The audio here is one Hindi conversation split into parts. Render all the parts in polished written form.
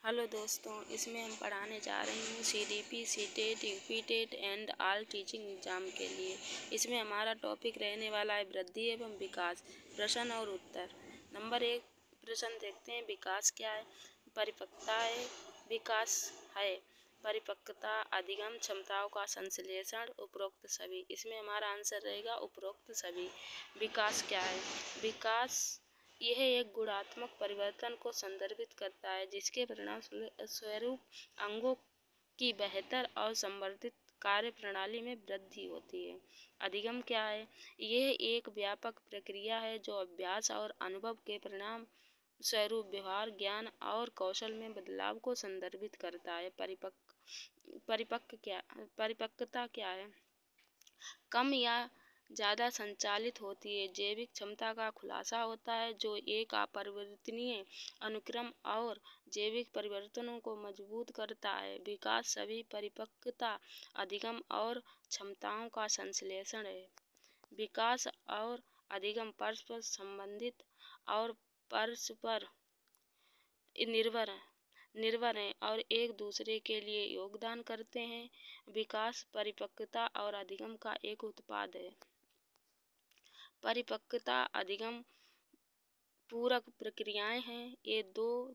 हेलो दोस्तों, इसमें हम पढ़ाने जा रहे हैं CDP, CTET, UPTET and all teaching exam के लिए। इसमें हमारा टॉपिक रहने वाला है वृद्धि एवं विकास। प्रश्न और उत्तर। नंबर 1 प्रश्न देखते हैं, विकास क्या है? परिपक्वता है। विकास है परिपक्वता, अधिगम, क्षमताओं का संश्लेषण, उपरोक्त सभी। इसमें हमारा आंसर रहेगा उपरोक्त सभी। विकास क्या है? विकास यह एक गुणात्मक परिवर्तन को संदर्भित करता है जिसके परिणाम स्वरूप अंगों की बेहतर और संवर्धित कार्य प्रणाली में वृद्धि होती है। अधिगम क्या है? यह एक व्यापक प्रक्रिया है जो अभ्यास और अनुभव के परिणाम स्वरूप व्यवहार, ज्ञान और कौशल में बदलाव को संदर्भित करता है। परिपक्वता क्या है? कम या ज़्यादा संचालित होती है जैविक क्षमता का खुलासा होता है जो एक अपरिवर्तनीय अनुक्रम और जैविक परिवर्तनों को मजबूत करता है। विकास सभी परिपक्वता, अधिगम और क्षमताओं का संश्लेषण है। विकास और अधिगम परस्पर संबंधित और परस्पर निर्भर हैं और एक दूसरे के लिए योगदान करते हैं। विकास परिपक्वता और अधिगम का एक उत्पाद है। परिपक्वता अधिगम पूरक प्रक्रियाएं हैं। ये दो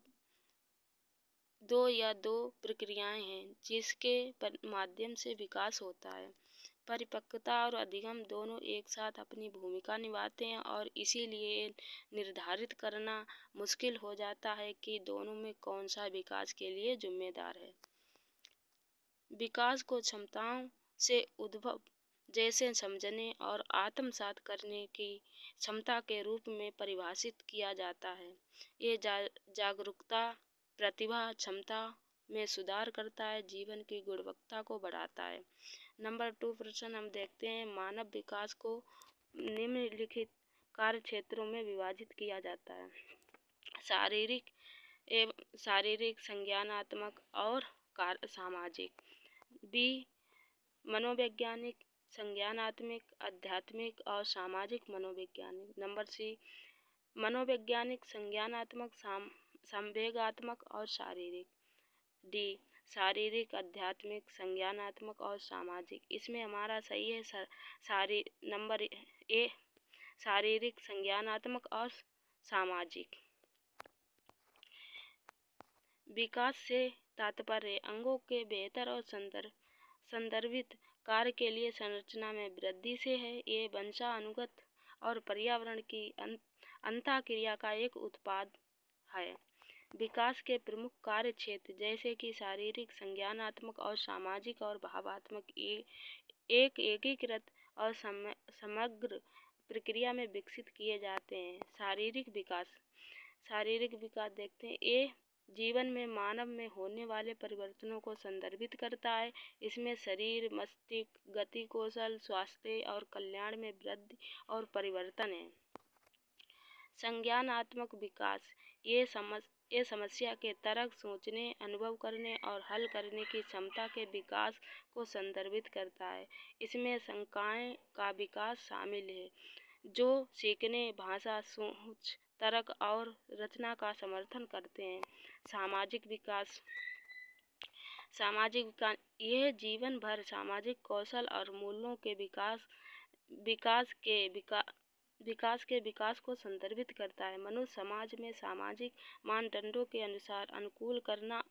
प्रक्रियाएं हैं जिसके माध्यम से विकास होता है। परिपक्वता और अधिगम दोनों एक साथ अपनी भूमिका निभाते हैं और इसीलिए निर्धारित करना मुश्किल हो जाता है कि दोनों में कौन सा विकास के लिए जिम्मेदार है। विकास को क्षमताओं से उद्भव जैसे समझने और आत्मसात करने की क्षमता के रूप में परिभाषित किया जाता है। ये जागरूकता, प्रतिभा, क्षमता में सुधार करता है, जीवन की गुणवत्ता को बढ़ाता है। नंबर 2 प्रश्न हम देखते हैं, मानव विकास को निम्नलिखित कार्य क्षेत्रों में विभाजित किया जाता है। शारीरिक, संज्ञानात्मक और सामाजिक। बी मनोवैज्ञानिक, संज्ञानात्मक, आध्यात्मिक और सामाजिक मनोवैज्ञानिक। नंबर सी मनोवैज्ञानिक, संज्ञानात्मक, संवेगात्मक और शारीरिक। डी शारीरिक, आध्यात्मिक, संज्ञानात्मक और सामाजिक। इसमें हमारा सही है नंबर ए शारीरिक, संज्ञानात्मक और सामाजिक। विकास से तात्पर्य अंगों के बेहतर और संदर्भित कार्य के लिए संरचना में वृद्धि से है। ये वंशानुगत और पर्यावरण की अंतःक्रिया का एक उत्पाद है। विकास के प्रमुख कार्य क्षेत्र जैसे कि शारीरिक, संज्ञानात्मक और सामाजिक और भावात्मक एक एकीकृत और समग्र प्रक्रिया में विकसित किए जाते हैं। शारीरिक विकास देखते हैं। ये जीवन में मानव में होने वाले परिवर्तनों को संदर्भित करता है। इसमें शरीर, मस्तिष्क, गति, कौशल, स्वास्थ्य और कल्याण में वृद्धि और परिवर्तन है। संज्ञानात्मक विकास ये समस्या के तर्क, सोचने, अनुभव करने और हल करने की क्षमता के विकास को संदर्भित करता है। इसमें संकाय का विकास शामिल है जो सीखने, भाषा, सोच, तर्क और रचना का समर्थन करते हैं। सामाजिक विकास यह जीवन भर सामाजिक कौशल और मूल्यों के विकास को संदर्भित करता है। मनुष्य समाज में सामाजिक मानदंडों के अनुसार अनुकूल करना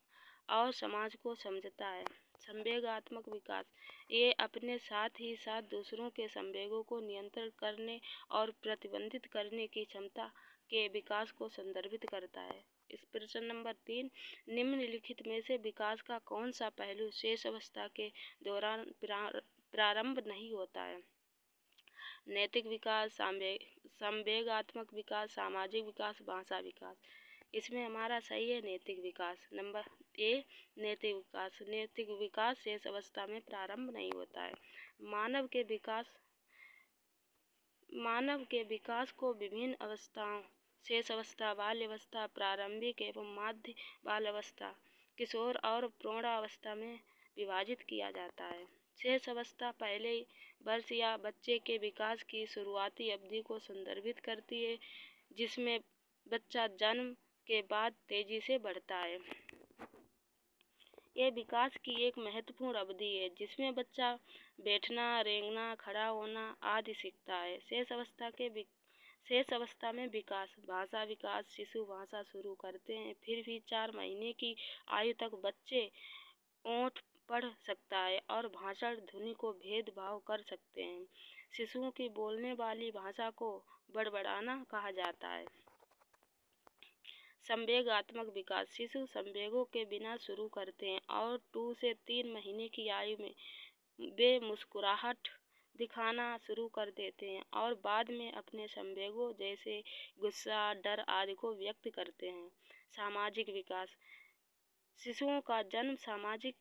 और समाज को समझता है। संवेगात्मक विकास ये अपने साथ ही साथ दूसरों के संवेगों को नियंत्रित करने और प्रतिबंधित करने की क्षमता के विकास को संदर्भित करता है। इस प्रश्न नंबर 3, निम्नलिखित में से विकास का कौन सा पहलू शेष अवस्था के दौरान प्रारंभ नहीं होता है? नैतिक विकास, संवेगात्मक विकास, सामाजिक विकास, भाषा विकास। इसमें हमारा सही है नैतिक विकास। नंबर ए नैतिक विकास शेष अवस्था में प्रारंभ नहीं होता है। मानव के विकास को विभिन्न अवस्थाओं शेष अवस्था, बाल्य अवस्था, प्रारंभिक एवं मध्य बाल अवस्था, किशोर और प्रौढ़ावस्था में विभाजित किया जाता है। शेष अवस्था पहले वर्ष या बच्चे के विकास की शुरुआती अवधि को संदर्भित करती है जिसमें बच्चा जन्म के बाद तेजी से बढ़ता है। ये विकास की एक महत्वपूर्ण अवधि है जिसमें बच्चा बैठना, रेंगना, खड़ा होना आदि सीखता है। शेष अवस्था में विकास, भाषा विकास, शिशु भाषा शुरू करते हैं। फिर भी 4 महीने की आयु तक बच्चे ओंठ पढ़ सकता है और भाषण ध्वनि को भेदभाव कर सकते हैं। शिशुओं की बोलने वाली भाषा को बड़बड़ाना कहा जाता है। संवेगात्मक विकास, शिशु संवेगों के बिना शुरू करते हैं और 2 से 3 महीने की आयु में वे मुस्कुराहट दिखाना शुरू कर देते हैं और बाद में अपने संवेगों जैसे गुस्सा, डर आदि को व्यक्त करते हैं। सामाजिक विकास, शिशुओं का जन्म सामाजिक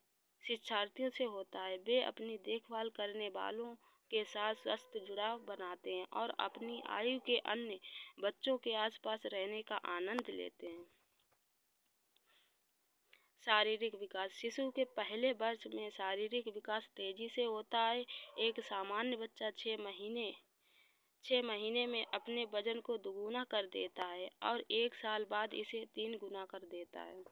शिक्षार्थियों से होता है। वे अपनी देखभाल करने वालों के साथ स्वस्थ जुड़ाव बनाते हैं और अपनी आयु के अन्य बच्चों के आसपास रहने का आनंद लेते हैं। शारीरिक विकास, शिशु के पहले वर्ष में शारीरिक विकास तेजी से होता है। एक सामान्य बच्चा 6 महीने में अपने वजन को दोगुना कर देता है और 1 साल बाद इसे 3 गुना कर देता है।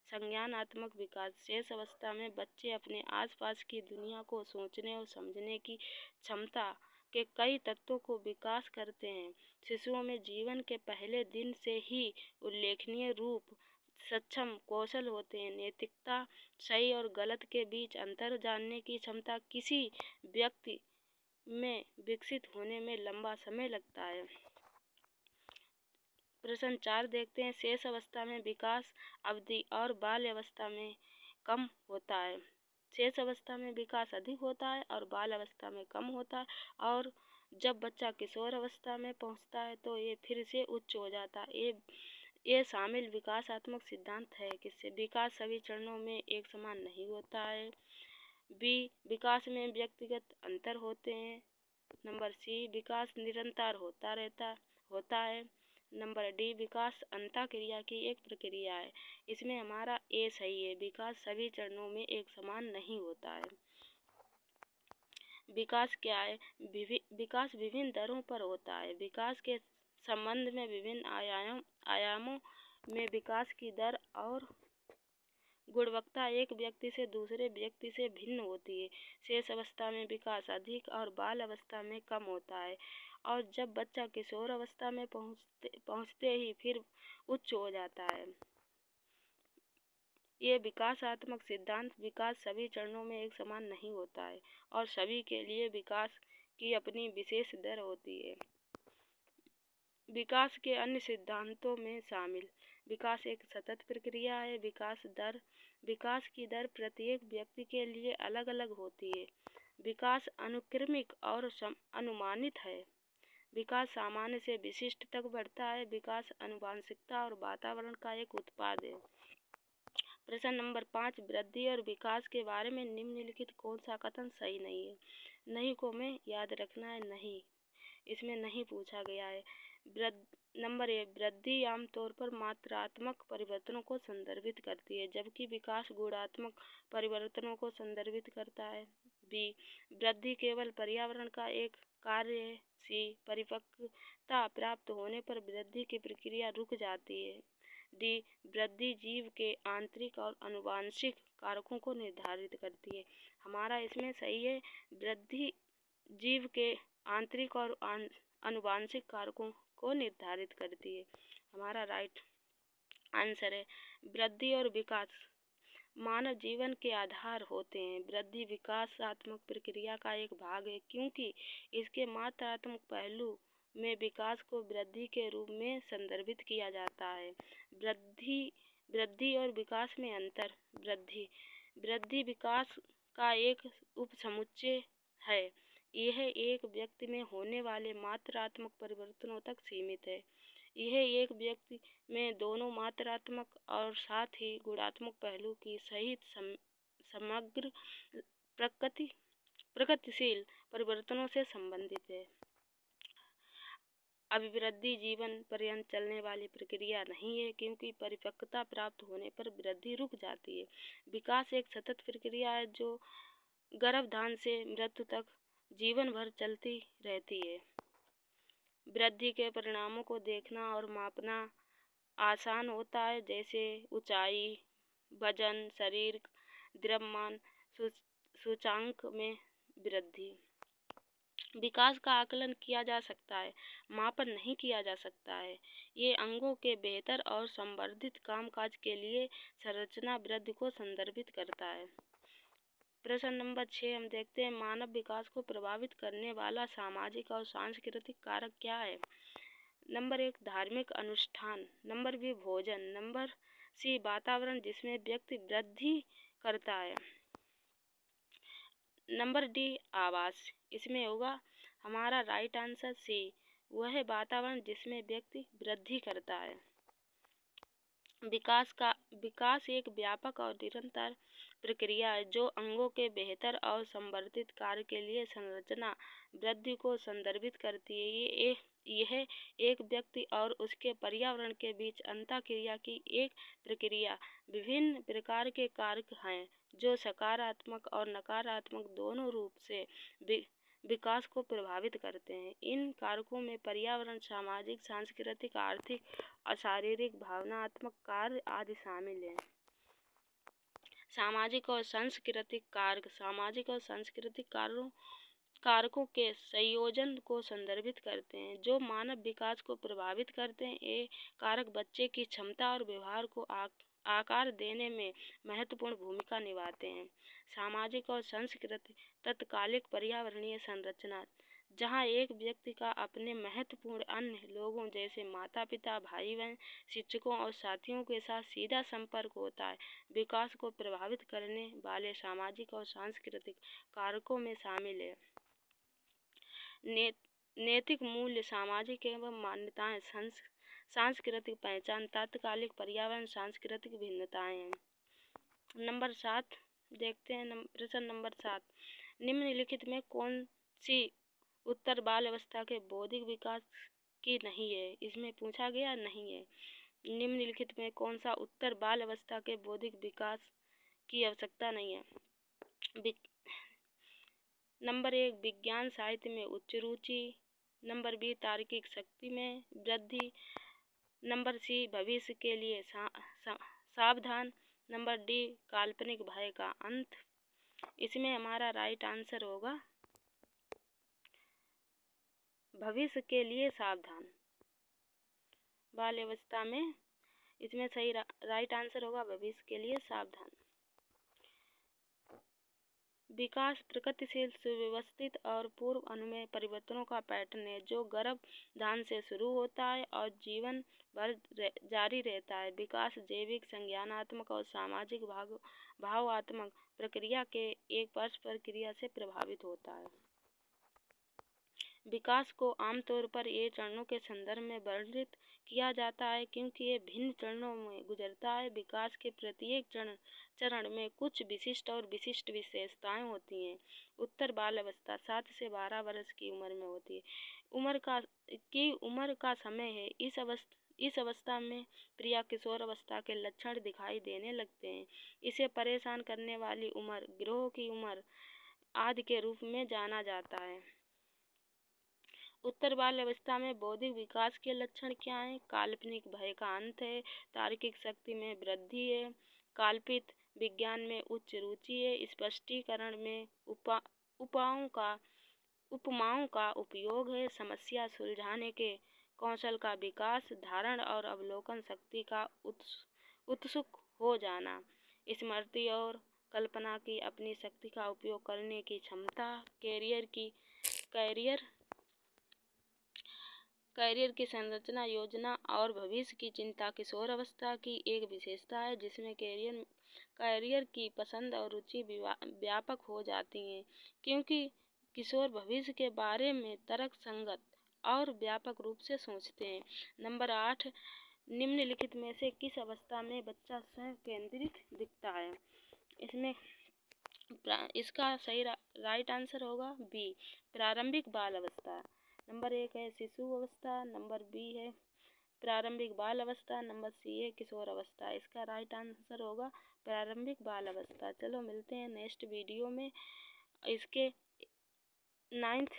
संज्ञानात्मक विकास, शेष अवस्था में बच्चे अपने आसपास की दुनिया को सोचने और समझने की क्षमता के कई तत्वों को विकास करते हैं। शिशुओं में जीवन के पहले दिन से ही उल्लेखनीय रूप सक्षम कौशल होते हैं। नैतिकता, सही और गलत के बीच अंतर जानने की क्षमता किसी व्यक्ति में विकसित होने में लंबा समय लगता है। प्रश्न 4 देखते हैं। शेष अवस्था में विकास अवधि और बाल्य अवस्था में कम होता है। शेष अवस्था में विकास अधिक होता है और बाल अवस्था में कम होता है, और जब बच्चा किशोर अवस्था में पहुंचता है तो ये फिर से उच्च हो जाता है। ये शामिल विकासात्मक सिद्धांत है कि विकास सभी चरणों में एक समान नहीं होता है। बी, विकास में व्यक्तिगत अंतर होते हैं। नंबर सी, विकास निरंतर होता है। नंबर डी, विकास अंतःक्रिया की एक प्रक्रिया है। इसमें हमारा ए सही है। विकास सभी चरणों में एक समान नहीं होता है। विकास क्या है? विकास विभिन्न दरों पर होता है। विकास के संबंध में विभिन्न आयामों में विकास की दर और गुणवत्ता एक व्यक्ति से दूसरे व्यक्ति से भिन्न होती है। शेष अवस्था में विकास अधिक और बाल अवस्था में कम होता है, और जब बच्चा किशोर अवस्था में पहुंचते ही फिर उच्च हो जाता है। ये विकासात्मक सिद्धांत, विकास सभी चरणों में एक समान नहीं होता है और सभी के लिए विकास की अपनी विशेष दर होती है। विकास के अन्य सिद्धांतों में शामिल, विकास एक सतत प्रक्रिया है। विकास की दर प्रत्येक व्यक्ति के लिए अलग अलग होती है। विकास अनुक्रमिक और अनुमानित है। विकास सामान्य से विशिष्ट तक बढ़ता है। विकास आनुवंशिकता और वातावरण का एक उत्पाद है। प्रश्न नंबर 5, वृद्धि और विकास के बारे में निम्नलिखित कौन सा कथन सही नहीं है? नहीं को में याद रखना है। नहीं, इसमें नहीं पूछा गया है। नंबर ए, वृद्धि आमतौर पर मात्रात्मक परिवर्तनों को संदर्भित करती है, जबकि विकास गुणात्मक परिवर्तनों को संदर्भित करता है। बी, वृद्धि केवल पर्यावरण का एक कार्य है। सी, परिपक्वता प्राप्त होने पर वृद्धि की प्रक्रिया रुक जाती है। डी, वृद्धि जीव के आंतरिक और आनुवंशिक कारकों को निर्धारित करती है। हमारा इसमें सही है, वृद्धि जीव के आंतरिक और आनुवंशिक कारकों को निर्धारित करती है। हमारा राइट आंसर है। वृद्धि और विकास मानव जीवन के आधार होते हैं। वृद्धि विकासात्मक प्रक्रिया का एक भाग है, क्योंकि इसके मात्रात्मक पहलू में विकास को वृद्धि के रूप में संदर्भित किया जाता है। वृद्धि और विकास में अंतर। वृद्धि विकास का एक उपसमुच्चय है। यह एक व्यक्ति में होने वाले मात्रात्मक परिवर्तनों तक सीमित है। यह एक व्यक्ति में दोनों मात्रात्मक और साथ ही गुणात्मक पहलू की सहित समग्र प्रगतिशील परिवर्तनों से संबंधित है। अभिवृद्धि जीवन पर्यंत चलने वाली प्रक्रिया नहीं है, क्योंकि परिपक्वता प्राप्त होने पर वृद्धि रुक जाती है। विकास एक सतत प्रक्रिया है जो गर्भाधान से मृत्यु तक जीवन भर चलती रहती है। वृद्धि के परिणामों को देखना और मापना आसान होता है, जैसे ऊंचाई, वजन, शरीर द्रव्यमान सूचांक में वृद्धि। विकास का आकलन किया जा सकता है, मापन नहीं किया जा सकता है। ये अंगों के बेहतर और संवर्धित कामकाज के लिए संरचना वृद्धि को संदर्भित करता है। प्रश्न नंबर 6 हम देखते हैं, मानव विकास को प्रभावित करने वाला सामाजिक और सांस्कृतिक कारक क्या है। नंबर 1 धार्मिक अनुष्ठान, नंबर बी भोजन, नंबर सी वातावरण जिसमें व्यक्ति वृद्धि करता है, नंबर डी आवास। इसमें होगा हमारा राइट आंसर सी, वह वातावरण जिसमें व्यक्ति वृद्धि करता है। विकास एक व्यापक और निरंतर प्रक्रिया है जो अंगों के बेहतर और संवर्धित कार्य के लिए संरचना वृद्धि को संदर्भित करती है। यह एक व्यक्ति और उसके पर्यावरण के बीच अंतःक्रिया की एक प्रक्रिया। विभिन्न प्रकार के कारक हैं जो सकारात्मक और नकारात्मक दोनों रूप से विकास को प्रभावित करते हैं। इन कारकों में पर्यावरण, सामाजिक, सांस्कृतिक, आर्थिक और शारीरिक, भावनात्मक कार्य आदि शामिल हैं। सामाजिक और सांस्कृतिक कारक सामाजिक और सांस्कृतिक कारकों के संयोजन को संदर्भित करते हैं जो मानव विकास को प्रभावित करते हैं। ये कारक बच्चे की क्षमता और व्यवहार को आकार देने में महत्वपूर्ण भूमिका निभाते हैं। सामाजिक और सांस्कृतिक तत्कालिक पर्यावरणीय संरचना, जहाँ एक व्यक्ति का अपने महत्वपूर्ण अन्य लोगों जैसे माता पिता, भाई बहन, शिक्षकों और साथियों के साथ सीधा संपर्क होता है, विकास को प्रभावित करने वाले सामाजिक और सांस्कृतिक कारकों में शामिल है। नैतिक मूल्य, सामाजिक एवं मान्यताएं, सांस्कृतिक पहचान, तात्कालिक पर्यावरण, सांस्कृतिक भिन्नताएं हैं। नंबर 7 देखते हैं, प्रश्न नंबर 7, निम्नलिखित में कौन सी उत्तर बाल अवस्था के बौद्धिक विकास की नहीं है। इसमें पूछा गया नहीं है, निम्नलिखित में कौन सा उत्तर बाल अवस्था के बौद्धिक विकास की आवश्यकता नहीं है। नंबर 1 विज्ञान साहित्य में उच्च रुचि, नंबर बी तार्किक शक्ति में वृद्धि, नंबर सी भविष्य के लिए सावधान, नंबर डी काल्पनिक भय का अंत। इसमें हमारा राइट आंसर होगा भविष्य के लिए सावधान। बाल अवस्था में इसमें सही राइट आंसर होगा भविष्य के लिए सावधान। विकास प्रगतिशील, सुव्यवस्थित और पूर्व अनुमेय परिवर्तनों का पैटर्न है जो गर्भाधान से शुरू होता है और जीवन भर जारी रहता है। विकास जैविक, संज्ञानात्मक और सामाजिक भावात्मक प्रक्रिया के एक परस्पर क्रिया से प्रभावित होता है। विकास को आमतौर पर ये चरणों के संदर्भ में वर्णित किया जाता है क्योंकि ये भिन्न चरणों में गुजरता है। विकास के प्रत्येक चरण में कुछ विशिष्ट और विशिष्ट विशेषताएं होती हैं। उत्तर बाल अवस्था 7 से 12 वर्ष की उम्र में होती है। उम्र का समय है। इस अवस्था में प्रिया किशोर अवस्था के लक्षण दिखाई देने लगते हैं। इसे परेशान करने वाली उम्र, गिरोह की उम्र आदि के रूप में जाना जाता है। उत्तर बाल अवस्था में बौद्धिक विकास के लक्षण क्या हैं? काल्पनिक भय का अंत है, तार्किक शक्ति में वृद्धि है, कल्पित विज्ञान में उच्च रुचि है, स्पष्टीकरण में उपमाओं का उपयोग है, समस्या सुलझाने के कौशल का विकास, धारण और अवलोकन शक्ति का उत्सुक हो जाना, स्मृति और कल्पना की अपनी शक्ति का उपयोग करने की क्षमता, कैरियर की संरचना, योजना और भविष्य की चिंता किशोर अवस्था की एक विशेषता है जिसमें कैरियर की पसंद और रुचि व्यापक हो जाती हैं क्योंकि किशोर भविष्य के बारे में तर्कसंगत और व्यापक रूप से सोचते हैं। नंबर 8 निम्नलिखित में से किस अवस्था में बच्चा स्वयं केंद्रित दिखता है? इसका सही राइट आंसर होगा बी प्रारंभिक बाल अवस्था। नंबर 1 है शिशु अवस्था, नंबर बी है प्रारंभिक बाल अवस्था, नंबर सी है किशोर अवस्था। इसका राइट आंसर होगा प्रारंभिक बाल अवस्था। चलो मिलते हैं नेक्स्ट वीडियो में इसके 9th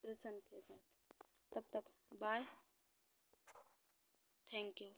प्रश्न के साथ। तब तक बाय, थैंक यू।